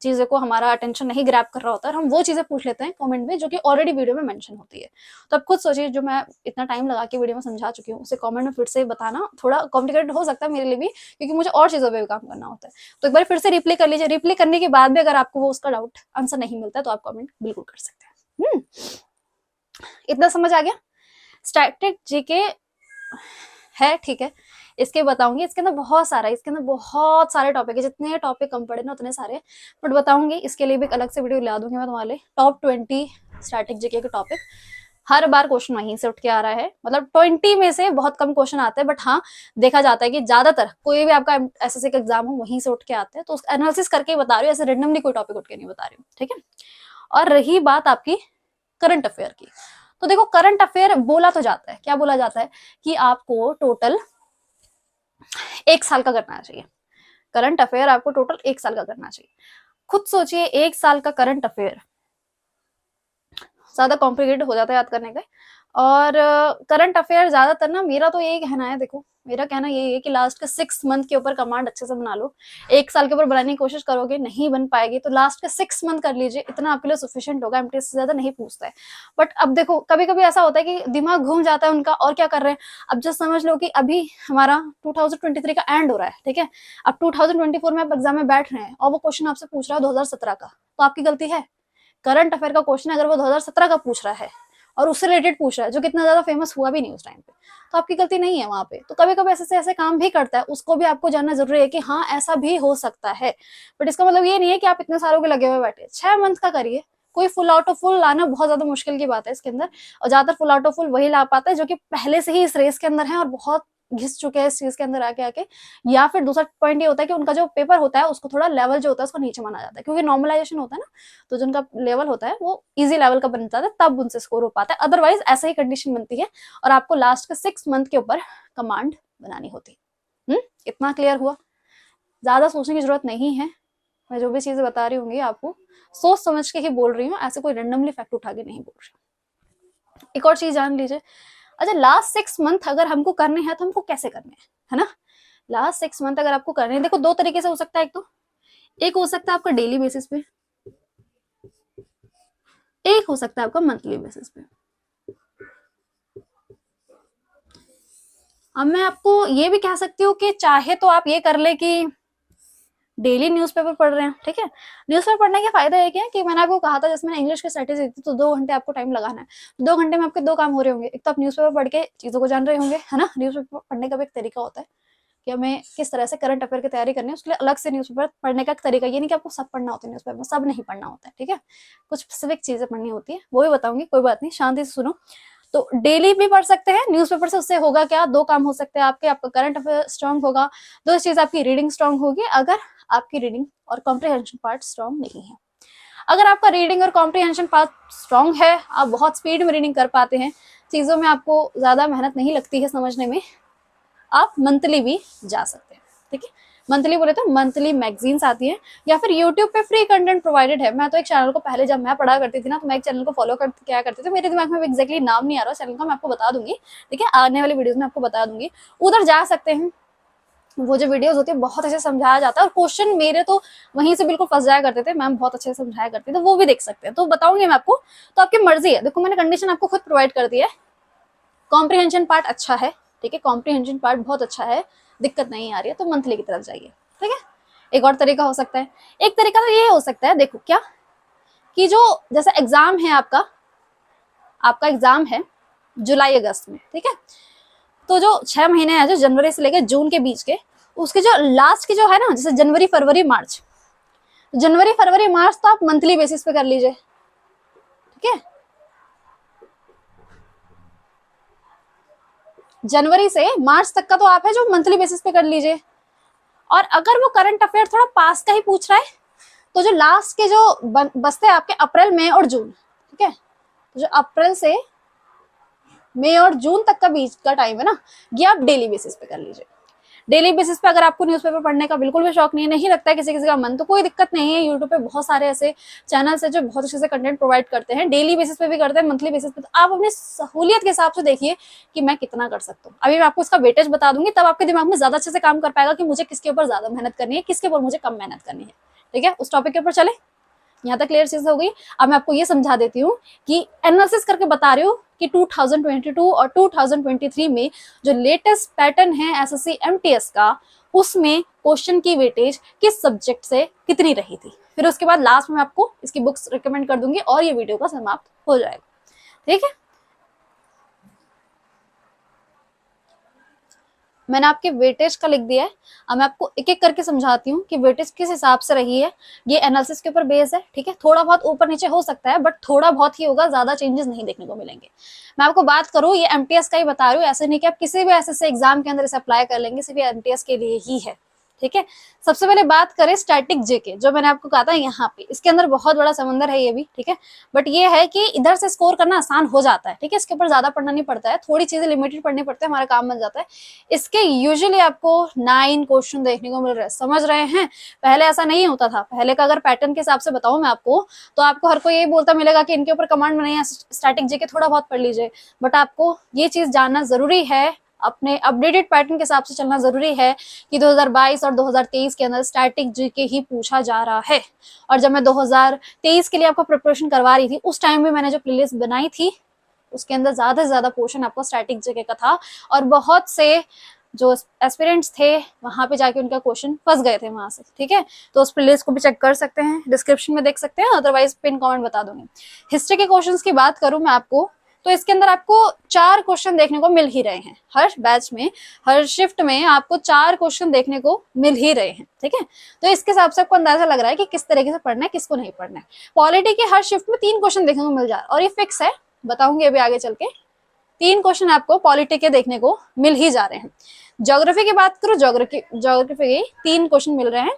चीजें को, हमारा अटेंशन नहीं ग्रैब कर रहा होता है और हम वो चीजें पूछ लेते हैं कमेंट में जो कि ऑलरेडी वीडियो में मेंशन होती है। तो आप खुद सोचिए, जो मैं इतना टाइम लगा के वीडियो में समझा चुकी हूँ उसे कमेंट में फिर से बताना थोड़ा कॉम्प्लिकेटेड हो सकता है मेरे लिए भी, क्योंकि मुझे और चीजों पर काम करना होता है। तो एक बार फिर से रिप्ले कर लीजिए। रिप्ले करने के बाद भी अगर आपको वो उसका डाउट आंसर नहीं मिलता है तो आप कमेंट बिल्कुल कर सकते हैं। इतना समझ आ गया। स्टैटिक जीके है, ठीक है, इसके बताऊंगी। इसके अंदर बहुत सारा है, इसके अंदर बहुत सारे टॉपिक है, जितने टॉपिक कम पड़े ना उतने सारे, बट बताऊंगी। इसके लिए भी एक अलग से वीडियो ला दूंगी मैं तुम्हारे। टॉप 20 स्टैटिक जीके के टॉपिक, हर बार क्वेश्चन वहीं से उठ के आ रहा है। मतलब 20 में से बहुत कम क्वेश्चन आते हैं, बट हाँ देखा जाता है कि ज्यादातर कोई भी आपका एसएससी का एग्जाम हो वहीं से उठ के आते हैं। तो एनालिसिस करके बता रही हूँ, ऐसे रेंडमली कोई टॉपिक उठ के नहीं बता रही हूँ, ठीक है। और रही बात आपकी करंट अफेयर की, तो देखो करंट अफेयर बोला तो जाता है, क्या बोला जाता है कि आपको टोटल 1 साल का करना चाहिए। करंट अफेयर आपको टोटल 1 साल का करना चाहिए। खुद सोचिए, 1 साल का करंट अफेयर ज्यादा कॉम्प्लिकेटेड हो जाता है याद करने का। और करंट अफेयर ज्यादातर ना, मेरा तो यही कहना है, देखो मेरा कहना यही है कि लास्ट के 6 मंथ के ऊपर कमांड अच्छे से बना लो। 1 साल के ऊपर बनाने की कोशिश करोगे, नहीं बन पाएगी, तो लास्ट के 6 मंथ कर लीजिए, इतना आपके लिए सफिशिएंट होगा। एमटीएस से ज्यादा नहीं पूछता है। बट अब देखो कभी कभी ऐसा होता है कि दिमाग घूम जाता है उनका, और क्या कर रहे हैं। अब जस्ट समझ लो कि अभी हमारा 2023 का एंड हो रहा है, ठीक है। अब 2024 में आप एग्जाम में बैठ रहे हैं और वो क्वेश्चन आपसे पूछ रहा है 2017 का, तो आपकी गलती है। करंट अफेयर का क्वेश्चन अगर वो 2017 का पूछ रहा है और उससे रिलेटेड पूछ रहा है, जो कितना ज्यादा फेमस हुआ भी नहीं उस टाइम पे, तो आपकी गलती नहीं है वहां पे। तो कभी कभी ऐसे काम भी करता है, उसको भी आपको जानना जरूरी है कि हाँ ऐसा भी हो सकता है। बट इसका मतलब ये नहीं है कि आप इतने सालों के लगे हुए बैठे। 6 मंथ का करिए, कोई फुल आउट ऑफ फुल लाना बहुत ज्यादा मुश्किल की बात है इसके अंदर। और ज्यादातर फुल आउट ऑफ फुल वही ला पाता है जो कि पहले से ही इस रेस के अंदर है और बहुत घिस चुके हैं इस चीज के अंदर आके आके। या फिर दूसरा पॉइंट ये होता है कि उनका जो पेपर होता है उसको थोड़ा लेवल जो होता है उसको नीचे माना जाता है, क्योंकि नॉर्मलाइजेशन होता है ना, तो जो उनका लेवल होता है वो इजी लेवल का बन जाता है, तब उनसे स्कोर हो पाता है। अदरवाइज ऐसा ही कंडीशन बनती है और आपको लास्ट के 6 मंथ के ऊपर कमांड बनानी होती है। इतना क्लियर हुआ? ज्यादा सोचने की जरूरत नहीं है। मैं जो भी चीजें बता रही होंगी आपको सोच समझ के ही बोल रही हूँ, ऐसे कोई रेंडमली फैक्ट उठा के नहीं बोल रही। एक और चीज जान लीजिए, अच्छा लास्ट 6 मंथ अगर हमको करने हैं तो हमको कैसे करने हैं, है ना। लास्ट 6 मंथ अगर आपको करने हैं, देखो 2 तरीके से हो सकता है। एक हो सकता है आपका डेली बेसिस पे, एक हो सकता है आपका मंथली बेसिस पे। अब मैं आपको ये भी कह सकती हूँ कि चाहे तो आप ये कर ले कि डेली न्यूज़पेपर पढ़ रहे हैं, ठीक है। न्यूज़पेपर पढ़ने के फायदा है क्या कि मैंने आपको कहा था, जैसे मैंने इंग्लिश की स्ट्रेटेजी दी थी, तो 2 घंटे आपको टाइम लगाना है। 2 घंटे में आपके 2 काम हो रहे होंगे। एक तो आप न्यूज़पेपर पढ़ के चीजों को जान रहे होंगे, है ना। न्यूज़पेपर पढ़ने का भी एक तरीका होता है कि हमें किस तरह से करंट अफेयर की तैयारी करनी है, उसके लिए अलग से न्यूज़पेपर पढ़ने का तरीका। ये नहीं कि आपको सब पढ़ना होता है न्यूज़पेपर, सब नहीं पढ़ना होता है, ठीक है। कुछ स्पेसिफिक चीजें पढ़नी होती है, वो भी बताऊंगी, कोई बात नहीं, शांति से सुनो। तो डेली भी पढ़ सकते हैं न्यूज़पेपर से। उससे होगा क्या, दो काम हो सकते हैं आपके, आपका करंट अफेयर स्ट्रांग होगा, दो चीज आपकी रीडिंग स्ट्रांग होगी अगर आपकी रीडिंग और कॉम्प्रिहेंशन पार्ट स्ट्रांग नहीं है। अगर आपका रीडिंग और कॉम्प्रिहेंशन पार्ट स्ट्रांग है, आप बहुत स्पीड में रीडिंग कर पाते हैं, चीजों में आपको ज्यादा मेहनत नहीं लगती है समझने में, आप मंथली भी जा सकते हैं। ठीक है, मंथली बोले तो मंथली मैगजीन्स आती है, या फिर यूट्यूब पे फ्री कंटेंट प्रोवाइडेड है। मैं तो एक चैनल को पहले जब मैं पढ़ा करती थी ना, तो मैं एक चैनल को फॉलो क्या करती थी, मेरे दिमाग में एग्जैक्टली नाम नहीं आ रहा चैनल का, मैं आपको बता दूंगी। ठीक है, आने वाली वीडियोस में आपको बता दूंगी, उधर जा सकते हैं। वो जो वीडियोस होती है बहुत अच्छे समझाया जाता है, और क्वेश्चन मेरे तो वहीं से बिल्कुल फंस जाया करते थे, मैम बहुत अच्छे से समझाया करती थी, वो भी देख सकते हैं। तो बताऊंगी मैं आपको, तो आपकी मर्जी है। देखो मैंने कंडीशन आपको खुद प्रोवाइड कर दी है, कॉम्प्रिहेंशन पार्ट अच्छा है, ठीक है, कॉम्प्रिहेंशन पार्ट बहुत अच्छा है, दिक्कत नहीं आ रही है, तो मंथली की तरफ जाइए। ठीक है, एक और तरीका हो सकता है, एक तरीका तो ये हो सकता है, देखो क्या, कि जो जैसे एग्जाम है आपका एग्जाम है जुलाई अगस्त में, ठीक है, तो जो 6 महीने हैं, जो जनवरी से लेकर जून के बीच के, उसके जो लास्ट की जो है ना, जैसे जनवरी फरवरी मार्च, जनवरी फरवरी मार्च तो आप मंथली बेसिस पे कर लीजिए। ठीक है, जनवरी से मार्च तक का तो आप है जो मंथली बेसिस पे कर लीजिए। और अगर वो करंट अफेयर थोड़ा पास का ही पूछ रहा है, तो जो लास्ट के जो बचते हैं आपके अप्रैल मई और जून, ठीक है, तो जो अप्रैल से मई और जून तक का बीच का टाइम है ना, ये आप डेली बेसिस पे कर लीजिए। डेली बेसिस पे अगर आपको न्यूज़पेपर पढ़ने का बिल्कुल भी शौक नहीं लगता है किसी किसी का मन, तो कोई दिक्कत नहीं है, यूट्यूब पे बहुत सारे ऐसे चैनल्स है जो बहुत अच्छे से कंटेंट प्रोवाइड करते हैं, डेली बेसिस पे भी करते हैं, मंथली बेसिस पे। तो आप अपनी सहूलियत के हिसाब से देखिए कि मैं कितना कर सकता हूँ। अभी मैं आपको इसका वेटेज बता दूंगी, तब आपके दिमाग में ज्यादा अच्छे से काम कर पाएगा कि मुझे किसके ऊपर ज्यादा मेहनत करनी है, किसके ऊपर मुझे कम मेहनत करनी है। ठीक है, उस टॉपिक के ऊपर चले, यहाँ तक क्लियर चीज हो गई। अब मैं आपको ये समझा देती हूँ कि एनालिसिस करके बता रही हूँ कि 2022 और 2023 में जो लेटेस्ट पैटर्न है एसएससी एमटीएस का, उसमें क्वेश्चन की वेटेज किस सब्जेक्ट से कितनी रही थी। फिर उसके बाद लास्ट में आपको इसकी बुक्स रिकमेंड कर दूंगी और ये वीडियो का समाप्त हो जाएगा। ठीक है, मैंने आपके वेटेज का लिख दिया है। अब मैं आपको एक एक करके समझाती हूँ कि वेटेज किस हिसाब से रही है। ये एनालिसिस के ऊपर बेस है, ठीक है, थोड़ा बहुत ऊपर नीचे हो सकता है, बट थोड़ा बहुत ही होगा, ज्यादा चेंजेस नहीं देखने को मिलेंगे। मैं आपको बात करूँ, ये एमटीएस का ही बता रही हूँ, ऐसे नहीं कि आप किसी भी ऐसे एग्जाम के अंदर इसे अप्लाई कर लेंगे, सिर्फ एमटीएस के लिए ही है। ठीक है, सबसे पहले बात करें स्टैटिक जेके, जो मैंने आपको कहा था यहाँ पे, इसके अंदर बहुत बड़ा समंदर है ये भी। ठीक है, बट ये है कि इधर से स्कोर करना आसान हो जाता है। ठीक है, इसके ऊपर ज्यादा पढ़ना नहीं पड़ता है, थोड़ी चीजें लिमिटेड पढ़नी पड़ती है, हमारा काम बन जाता है। इसके यूजुअली आपको 9 क्वेश्चन देखने को मिल रहे हैं, समझ रहे हैं। पहले ऐसा नहीं होता था, पहले का अगर पैटर्न के हिसाब से बताऊं मैं आपको, तो आपको हर कोई यही बोलता मिलेगा कि इनके ऊपर कमांड में नहीं है, स्टैटिक जेके थोड़ा बहुत पढ़ लीजिए। बट आपको ये चीज जानना जरूरी है, अपने अपडेटेड पैटर्न के हिसाब से चलना जरूरी है कि 2022 और 2023 के अंदर स्टैटिक जीके ही पूछा जा रहा है। और जब मैं 2023 के लिए आपको प्रिपरेशन करवा रही थी, उस टाइम में मैंने जो प्लेलिस्ट बनाई थी, उसके अंदर ज्यादा से ज्यादा पोर्शन आपको स्टैटिक जीके का था, और बहुत से जो एस्पिरेंट्स थे वहां पे जाके उनका क्वेश्चन फंस गए थे वहां से। ठीक है, तो उस प्लेलिस्ट को भी चेक कर सकते हैं, डिस्क्रिप्शन में देख सकते हैं, अदरवाइज पिन कमेंट बता दूंगी। हिस्ट्री के क्वेश्चंस की बात करूं मैं आपको, तो इसके अंदर आपको 4 क्वेश्चन देखने को मिल ही रहे हैं, हर बैच में, हर शिफ्ट में आपको 4 क्वेश्चन देखने को मिल ही रहे हैं। ठीक है, तो इसके हिसाब से आपको अंदाजा लग रहा है कि किस तरीके से पढ़ना है, किसको नहीं पढ़ना है। पॉलिटी के हर शिफ्ट में 3 क्वेश्चन देखने को मिल जा रहा है, और ये फिक्स है, बताऊंगी अभी आगे चल के। 3 क्वेश्चन आपको पॉलिटी के देखने को मिल ही जा रहे हैं। ज्योग्राफी की बात करूं, ज्योग्राफी के 3 क्वेश्चन मिल रहे हैं।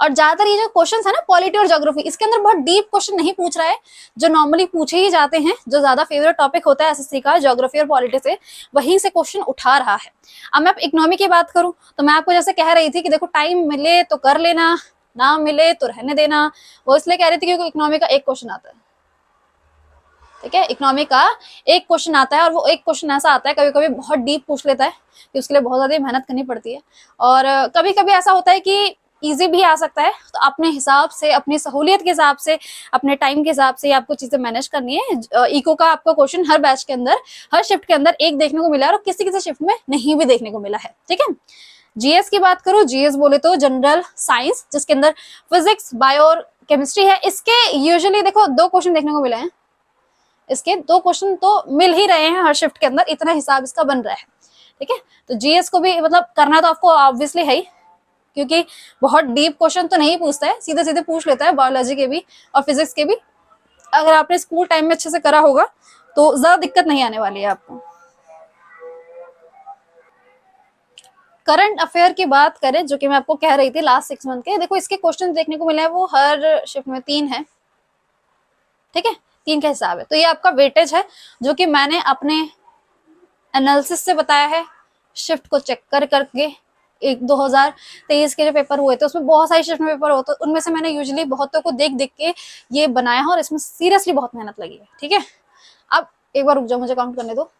और ज्यादातर ये जो क्वेश्चंस है ना, पॉलिटी और ज्योग्राफी, इसके अंदर बहुत डीप क्वेश्चन नहीं पूछ रहा है, जो नॉर्मली पूछे ही जाते हैं, जो ज्यादा फेवरेट टॉपिक होता है एसएससी का, ज्योग्राफी और पॉलिटी से, वहीं से क्वेश्चन उठा रहा है। अब मैं इकोनॉमी की बात करूं, तो मैं आपको जैसे कह रही थी कि देखो टाइम मिले तो कर लेना, ना मिले तो रहने देना। वो इसलिए कह रही थी क्योंकि इकोनॉमी का एक क्वेश्चन आता है। ठीक है, इकोनॉमी का एक क्वेश्चन आता है, और वो एक क्वेश्चन ऐसा आता है, कभी कभी बहुत डीप पूछ लेता है कि उसके लिए बहुत ज्यादा मेहनत करनी पड़ती है, और कभी कभी ऐसा होता है कि इजी भी आ सकता है। तो अपने हिसाब से, अपनी सहूलियत के हिसाब से, अपने टाइम के हिसाब से आपको चीजें मैनेज करनी है। इको का आपका क्वेश्चन हर बैच के अंदर, हर शिफ्ट के अंदर एक देखने को मिला है, और किसी किसी शिफ्ट में नहीं भी देखने को मिला है। ठीक है, जीएस की बात करूं, जीएस बोले तो जनरल साइंस, जिसके अंदर फिजिक्स, बायो और केमिस्ट्री है। इसके यूजुअली देखो 2 क्वेश्चन देखने को मिले हैं, इसके 2 क्वेश्चन तो मिल ही रहे हैं हर शिफ्ट के अंदर, इतना हिसाब इसका बन रहा है। ठीक है, तो जीएस को भी मतलब करना तो आपको ऑब्वियसली है ही, क्योंकि बहुत डीप क्वेश्चन तो नहीं पूछता है, सीधे सीधे पूछ लेता है, बायोलॉजी के भी और फिजिक्स के भी। अगर आपने स्कूल टाइम में अच्छे से करा होगा तो ज्यादा दिक्कत नहीं आने वाली है आपको। करंट अफेयर की बात करें, जो कि मैं आपको कह रही थी लास्ट 6 मंथ के, देखो इसके क्वेश्चन देखने को मिले हैं, वो हर शिफ्ट में 3 है, ठीक है, 3 का हिसाब है। तो ये आपका वेटेज है जो कि मैंने अपने एनालिसिस से बताया है, शिफ्ट को चेक कर करके। एक 2023 के जो पेपर हुए थे उसमें बहुत सारे शिफ्ट में पेपर होते, उनमें से मैंने यूजुअली बहुतों को देख देख के ये बनाया है, और इसमें सीरियसली बहुत मेहनत लगी है, ठीक है। अब एक बार रुक जाओ, मुझे काउंट करने दो,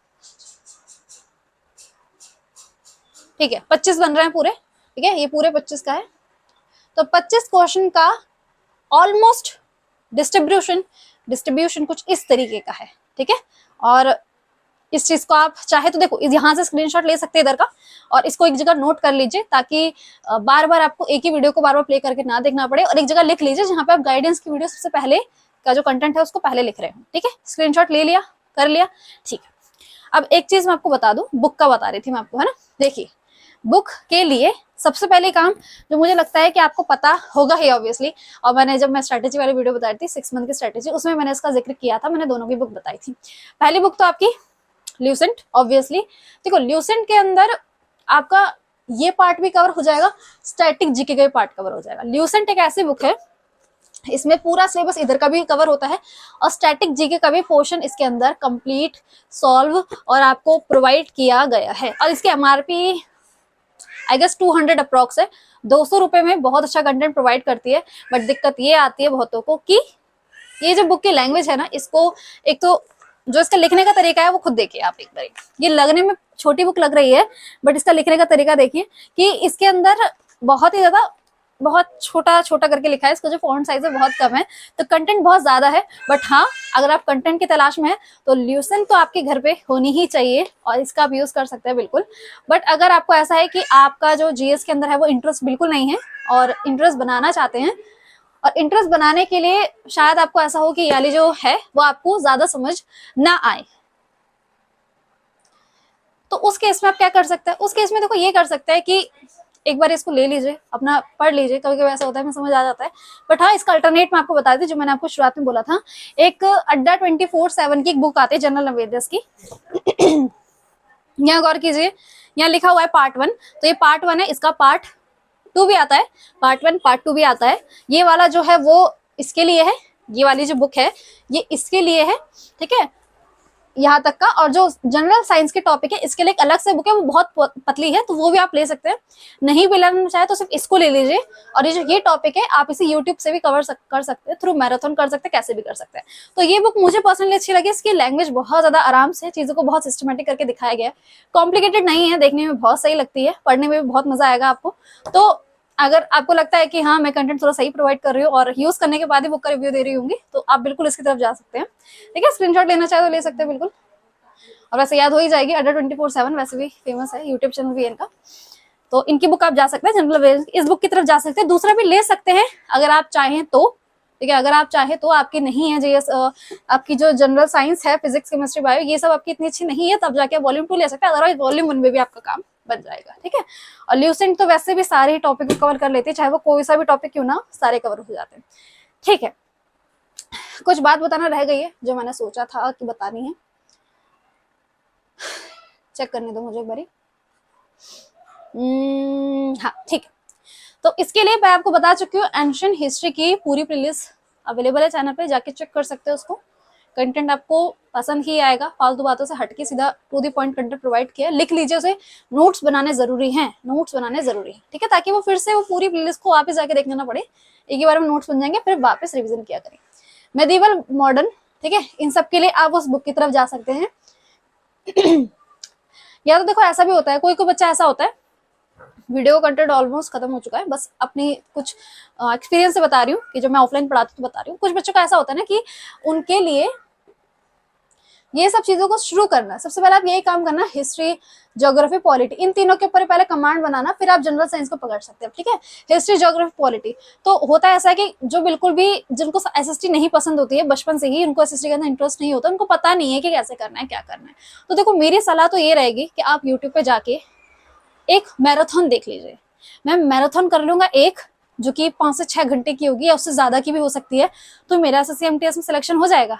ठीक है, 25 बन रहे हैं पूरे, ठीक है, ये पूरे 25 का है। तो 25 क्वेश्चन का ऑलमोस्ट डिस्ट्रीब्यूशन कुछ इस तरीके का है, ठीक है। और इस चीज को आप चाहे तो देखो यहाँ से स्क्रीनशॉट ले सकते हैं इधर का, और इसको एक जगह नोट कर लीजिए, ताकि बार बार आपको एक ही वीडियो को बार बार प्ले करके ना देखना पड़े, और एक जगह लिख लीजिए जहाँ पे आप गाइडेंस की वीडियो सबसे पहले का जो कंटेंट है उसको पहले लिख रहे हो, ठीक है। स्क्रीनशॉट ले लिया, कर लिया, ठीक है। अब एक चीज मैं आपको बता दूं, बुक का बता रही थी मैं आपको, है ना। देखिए बुक के लिए सबसे पहले काम जो मुझे लगता है कि आपको पता होगा ही ऑब्वियसली, और मैंने जब मैं स्ट्रेटेजी वाली वीडियो बताई थी 6 मंथ की स्ट्रेटेजी, उसमें मैंने इसका जिक्र किया था, मैंने दोनों की बुक बताई थी। पहली बुक तो आपकी ल्यूसेंट, ऑब्वियसली। देखो ल्यूसेंट के अंदर आपका ये पार्ट भी कवर हो जाएगा, स्टैटिक जीके का भी पार्ट कवर हो जाएगा। ल्यूसेंट एक ऐसी बुक है, इसमें पूरा सिलेबस इधर का भी कवर होता है, और स्टैटिक जीके का भी पोर्शन इसके अंदर कंप्लीट सॉल्व और आपको प्रोवाइड किया गया है। और इसके एमआरपी आई गेस 200 अप्रॉक्स है, 200 रुपए में बहुत अच्छा कंटेंट प्रोवाइड करती है। बट दिक्कत ये आती है बहुतों को कि ये जो बुक की लैंग्वेज है ना, इसको एक तो जो इसका लिखने का तरीका है वो खुद देखिए आप एक बार। ये लगने में छोटी बुक लग रही है, बट इसका लिखने का तरीका देखिए कि इसके अंदर बहुत ही ज्यादा बहुत छोटा छोटा करके लिखा है, इसका जो फॉन्ट साइज है बहुत कम है, तो कंटेंट बहुत ज्यादा है। बट हाँ, अगर आप कंटेंट की तलाश में है तो ल्यूसेंट तो आपके घर पे होनी ही चाहिए, और इसका आप यूज कर सकते हैं बिल्कुल। बट अगर आपको ऐसा है कि आपका जो जीएस के अंदर है वो इंटरेस्ट बिल्कुल नहीं है, और इंटरेस्ट बनाना चाहते हैं, और इंटरेस्ट बनाने के लिए शायद आपको ऐसा हो कि ये वाली जो है वो आपको ज्यादा समझ ना आए, तो उस केस में आप क्या कर सकते हैं। उस केस में देखो ये कर सकते हैं कि एक बार इसको ले लीजिए, अपना पढ़ लीजिए, कभी कभी ऐसा होता है, मैं समझ आ जाता है। बट हाँ, इसका अल्टरनेट मैं आपको बता दी, जो मैंने आपको शुरुआत में बोला था, एक अड्डा 24/7 की एक बुक आती है जनरल अवेयरनेस की। यहाँ गौर कीजिए, यहाँ लिखा हुआ है पार्ट 1, तो ये पार्ट 1 है, इसका पार्ट 2 भी आता है, पार्ट 1 पार्ट 2 भी आता है। ये वाला जो है वो इसके लिए है, ये वाली जो बुक है ये इसके लिए है, ठीक है, यहाँ तक का। और जो जनरल साइंस के टॉपिक है इसके लिए एक अलग से बुक है, वो बहुत पतली है, तो वो भी आप ले सकते हैं। नहीं भी लेना चाहे तो सिर्फ इसको ले लीजिए। और ये जो ये टॉपिक है आप इसे यूट्यूब से भी कर सकते हैं, थ्रू मैराथन कर सकते हैं, कैसे भी कर सकते हैं। तो ये बुक मुझे पर्सनली अच्छी लगी, इसकी लैंग्वेज बहुत ज्यादा आराम से चीजों को बहुत सिस्टमेटिक करके दिखाया गया है, कॉम्प्लिकेटेड नहीं है, देखने में बहुत सही लगती है, पढ़ने में भी बहुत मजा आएगा आपको। तो अगर आपको लगता है कि हाँ मैं कंटेंट थोड़ा सही प्रोवाइड कर रही हूँ और यूज करने के बाद ही बुक का रिव्यू दे रही होंगी, तो आप बिल्कुल इसकी तरफ जा सकते हैं, ठीक है। स्क्रीनशॉट लेना चाहे तो ले सकते हैं बिल्कुल, और वैसे याद हो ही जाएगी, अड्डा 24/7 वैसे भी फेमस है, यूट्यूब चैनल भी है इनका, तो इनकी बुक आप जा सकते हैं, जनरल अवेयरनेस इस बुक की तरफ जा सकते हैं। दूसरा भी ले सकते हैं अगर आप चाहें तो, ठीक है। अगर आप चाहें तो, आपकी नहीं है जीएस, आपकी जो जनरल साइंस है, फिजिक्स केमिस्ट्री बायो, ये सब आपकी इतनी अच्छी नहीं है, तब जाके वॉल्यूम 2 ले सकते हैं, अदरवाइज वॉल्यूम 1 में भी आपका काम बन जाएगा, ठीक है। और ल्यूसेंट तो वैसे भी सारे टॉपिक को कवर कर लेते हैं, चाहे वो कोई सा भी टॉपिक क्यों ना, सारे कवर हो जाते हैं, ठीक है। कुछ बात बताना रह गई है जो मैंने सोचा था कि बतानी है, चेक करने दो मुझे एक बारी। हाँ ठीक है, तो इसके लिए मैं आपको बता चुकी हूँ, एंशिएंट हिस्ट्री की पूरी प्लेलिस्ट अवेलेबल है चैनल पे, जाके चेक कर सकते हो उसको। कंटेंट आपको पसंद ही आएगा, फालतू बातों से हटके सीधा to the point content provide किया, लिख लीजिए उसे, नोट्स बनाने जरूरी हैं, नोट्स बनाने जरूरी है, ठीक है, ताकि वो फिर से वो पूरी प्लेलिस्ट को वापस जाके देखना ना पड़े, एक ही बार में नोट्स बन जाएंगे, फिर वापस रिविजन किया करें। मेडिवल मॉडर्न, ठीक है, इन सब के लिए आप उस बुक की तरफ जा सकते हैं। या तो देखो ऐसा भी होता है, कोई कोई बच्चा ऐसा होता है, वीडियो कंटेंट ऑलमोस्ट खत्म हो चुका है, बस अपनी कुछ एक्सपीरियंस से बता रही हूँ कि जब मैं ऑफलाइन पढ़ाती तो बता रही हूँ। कुछ बच्चों का ऐसा होता है ना कि उनके लिए ये सब चीजों को शुरू करना, सबसे पहले आप यही काम करना, हिस्ट्री, ज्योग्राफी, पॉलिटी, इन तीनों के ऊपर पहले कमांड बनाना, फिर आप जनरल साइंस को पकड़ सकते हैं, ठीक है। हिस्ट्री, ज्योग्राफी, पॉलिटी, तो होता है ऐसा कि जो बिल्कुल भी, जिनको एसएसटी नहीं पसंद होती है, बचपन से ही उनको एसएसटी के अंदर इंटरेस्ट नहीं होता, उनको पता नहीं है कि कैसे करना है, क्या करना है, तो देखो मेरी सलाह तो ये रहेगी कि आप यूट्यूब पे जाके एक मैराथन देख लीजिए। मैं मैराथन कर लूंगा एक, जो कि 5 से 6 घंटे की होगी, या उससे ज्यादा की भी हो सकती है, तो मेरा एसएससी एमटीएस में सिलेक्शन हो जाएगा।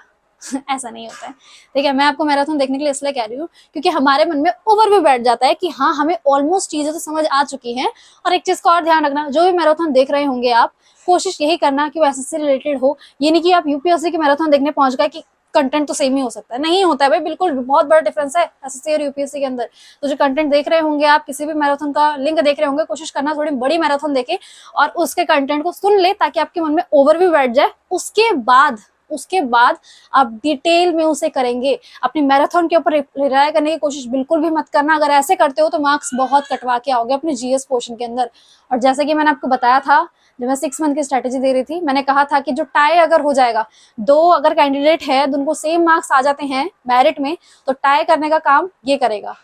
ऐसा नहीं होता है। ठीक है, मैं आपको मैराथन देखने के लिए इसलिए कह रही हूँ क्योंकि हमारे मन में ओवरव्यू बैठ जाता है कि हाँ हमें ऑलमोस्ट चीजें तो समझ आ चुकी हैं। और एक चीज का और ध्यान रखना, जो भी मैराथन देख रहे होंगे आप, कोशिश यही करना कि वो एसएससी रिलेटेड हो। ये नहीं कि आप यूपीएससी के मैराथन देखने पहुंच गए कि कंटेंट तो सेम ही हो सकता है, नहीं होता है भाई, बिल्कुल बहुत बड़ा डिफरेंस है एसएससी और यूपीएससी के अंदर। तो जो कंटेंट देख रहे होंगे आप, किसी भी मैराथन का लिंक देख रहे होंगे, कोशिश करना थोड़ी बड़ी मैराथन देखे और उसके कंटेंट को सुन ले ताकि आपके मन में ओवरव्यू बैठ जाए। उसके बाद आप डिटेल में उसे करेंगे। अपनी मैराथन के ऊपर रिलाय करने की कोशिश बिल्कुल भी मत करना। अगर ऐसे करते हो तो मार्क्स बहुत कटवा के आओगे अपने जीएस पोर्शन के अंदर। और जैसे कि मैंने आपको बताया था, जब मैं 6 मंथ की स्ट्रेटेजी दे रही थी, मैंने कहा था कि जो टाई अगर हो जाएगा, दो अगर कैंडिडेट है, उनको सेम मार्क्स आ जाते हैं मेरिट में, तो टाई करने का काम ये करेगा।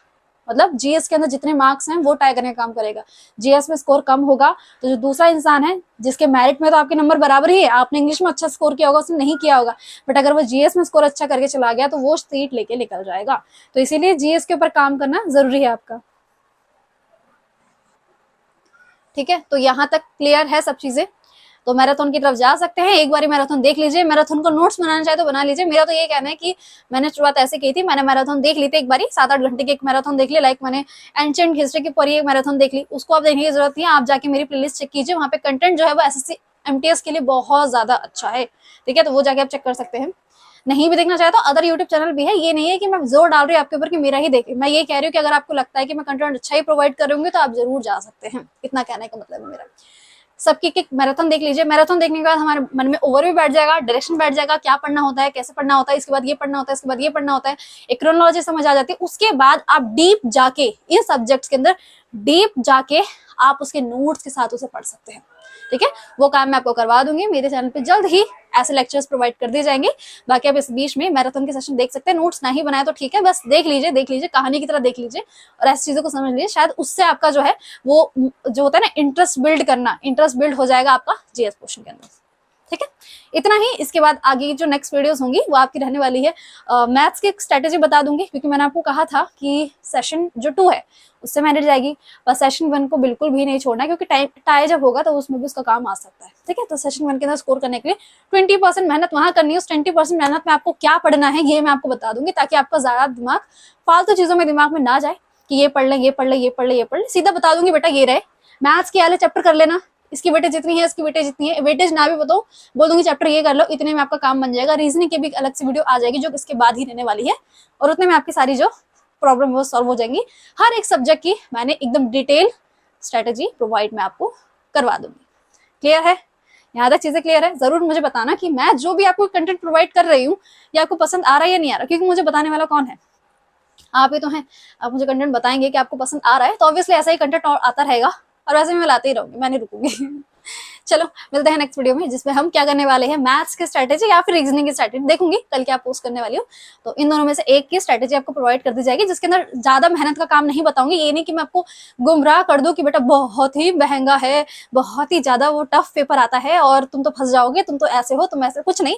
मतलब जीएस के अंदर जितने मार्क्स हैं वो टाई करने का काम करेगा। जीएस में स्कोर कम होगा तो जो दूसरा इंसान है जिसके मेरिट में तो आपके नंबर बराबर ही है, आपने इंग्लिश में अच्छा स्कोर किया होगा, उसने नहीं किया होगा, बट अगर वो जीएस में स्कोर अच्छा करके चला गया तो वो सीट लेके निकल जाएगा। तो इसीलिए जीएस के ऊपर काम करना जरूरी है आपका। ठीक है, तो यहाँ तक क्लियर है सब चीजें। तो मैराथन की तरफ जा सकते हैं, एक बार मैराथन देख लीजिए। मैराथन को नोट्स बनाना चाहे तो बना लीजिए। मेरा तो ये कहना है कि मैंने शुरुआत ऐसे की थी, मैंने मैराथन देख ली थी एक बारी, 7-8 घंटे की एक मैराथन देख ली। लाइक मैंने एंशिएंट हिस्ट्री की पूरी एक मैराथन देख ली। उसको आप देखने की जरूरत नहीं है, आप जाके मेरी प्लेलिस्ट चेक कीजिए, वहाँ पे कंटेंट जो है वो एसएससी एमटीएस के लिए बहुत ज्यादा अच्छा है। ठीक है, तो वो जाके आप चेक कर सकते हैं। नहीं भी देखना चाहे तो अदर यूट्यूब चैनल भी है। ये नहीं है कि मैं जोर डाल रही हूँ आपके ऊपर कि मेरा ही देखे। मैं ये कह रही हूँ कि अगर आपको लगता है कि मैं कंटेंट अच्छा ही प्रोवाइड कर रही हूँ तो आप जरूर जा सकते हैं। इतना कहने का मतलब है मेरा। सबकी एक मैराथन देख लीजिए। मैराथन देखने के बाद हमारे मन में ओवरव्यू बैठ जाएगा, डायरेक्शन बैठ जाएगा, क्या पढ़ना होता है, कैसे पढ़ना होता है, इसके बाद ये पढ़ना होता है, इसके बाद ये पढ़ना होता है, एक क्रोनोलॉजी समझ आ जाती है। उसके बाद आप डीप जाके इन सब्जेक्ट्स के अंदर डीप जाके आप उसके नोट्स के साथ उसे पढ़ सकते हैं। ठीक है, वो काम मैं आपको करवा दूंगी। मेरे चैनल पे जल्द ही ऐसे लेक्चर्स प्रोवाइड कर दिए जाएंगे। बाकी आप इस बीच में मैराथन के सेशन देख सकते हैं। नोट्स नहीं बनाए तो ठीक है, बस देख लीजिए कहानी की तरह देख लीजिए और ऐसी चीजों को समझ लीजिए। शायद उससे आपका जो है वो जो होता है ना इंटरेस्ट बिल्ड हो जाएगा आपका जीएस पोर्शन के अंदर। ठीक है, इतना ही। इसके बाद आगे जो नेक्स्ट वीडियोस होंगी वो आपकी रहने वाली है मैथ्स की एक स्ट्रेटेजी बता दूंगी, क्योंकि मैंने आपको कहा था कि सेशन जो 2 है उससे मैनेज जाएगी, पर सेशन 1 को बिल्कुल भी नहीं छोड़ना, क्योंकि टाई जब होगा तो उसमें भी उसका काम आ सकता है। ठीक है, तो सेशन 1 के अंदर स्कोर करने के लिए 20% मेहनत वहां करनी है। उस 20% मेहनत में आपको क्या पढ़ना है ये मैं आपको बता दूंगी, ताकि आपका ज्यादा दिमाग फालतू चीजों में दिमाग में ना जाए कि ये पढ़ ले, ये पढ़ ले, ये पढ़ ले, ये पढ़ ले। सीधा बता दूंगी बेटा ये रहे, मैथ्स के वाले चैप्टर कर लेना, इसकी वेटेज जितनी है, इसकी वेटेज जितनी है, वेटेज ना भी बताओ, बोल दूंगी चैप्टर ये कर लो, इतने में आपका काम बन जाएगा। रीजनिंग की भी अलग से वीडियो आ जाएगी जो इसके बाद ही रहने वाली है, और उतने में आपकी सारी जो प्रॉब्लम वो सॉल्व हो जाएंगी। हर एक सब्जेक्ट की मैंने एकदम डिटेल स्ट्रेटेजी प्रोवाइड मैं आपको करवा दूंगी। क्लियर है? यहाँ तक चीजें क्लियर है? जरूर मुझे बताना कि मैं जो भी आपको कंटेंट प्रोवाइड कर रही हूँ ये आपको पसंद आ रहा है या नहीं आ रहा, क्योंकि मुझे बताने वाला कौन है? आप ही तो हैं। आप मुझे कंटेंट बताएंगे कि आपको पसंद आ रहा है तो ऑब्वियसली ऐसा ही कंटेंट और आता रहेगा, और वैसे मैं लाते ही रहूंगी, मैं नहीं रुकूंगी। चलो मिलते हैं नेक्स्ट वीडियो में, जिसमें हम क्या करने वाले हैं, मैथ्स की स्ट्रेटेजी या फिर रीजनिंग की स्ट्रेटेजी देखूंगी कल क्या पोस्ट करने वाली हूँ। तो इन दोनों में से एक की स्ट्रेटेजी आपको प्रोवाइड कर दी जाएगी, जिसके अंदर ज्यादा मेहनत का काम नहीं बताऊंगी। ये नहीं कि मैं आपको गुमराह कर दूं कि बेटा बहुत ही महंगा है, बहुत ही ज्यादा वो टफ पेपर आता है और तुम तो फंस जाओगे, तुम तो ऐसे हो, तुम ऐसे, कुछ नहीं।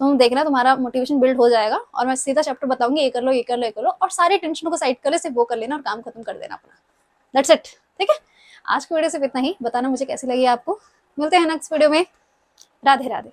तुम देखना तुम्हारा मोटिवेशन बिल्ड हो जाएगा, और मैं सीधा चैप्टर बताऊंगी, ये कर लो, ये कर लो, ये कर लो, और सारी टेंशन को साइड कर ले, सिर्फ वो कर लेना और काम खत्म कर देना अपना। That's it. ठीक है, आज की वीडियो सिर्फ इतना ही। बताना मुझे कैसी लगी आपको। मिलते हैं नेक्स्ट वीडियो में। राधे राधे।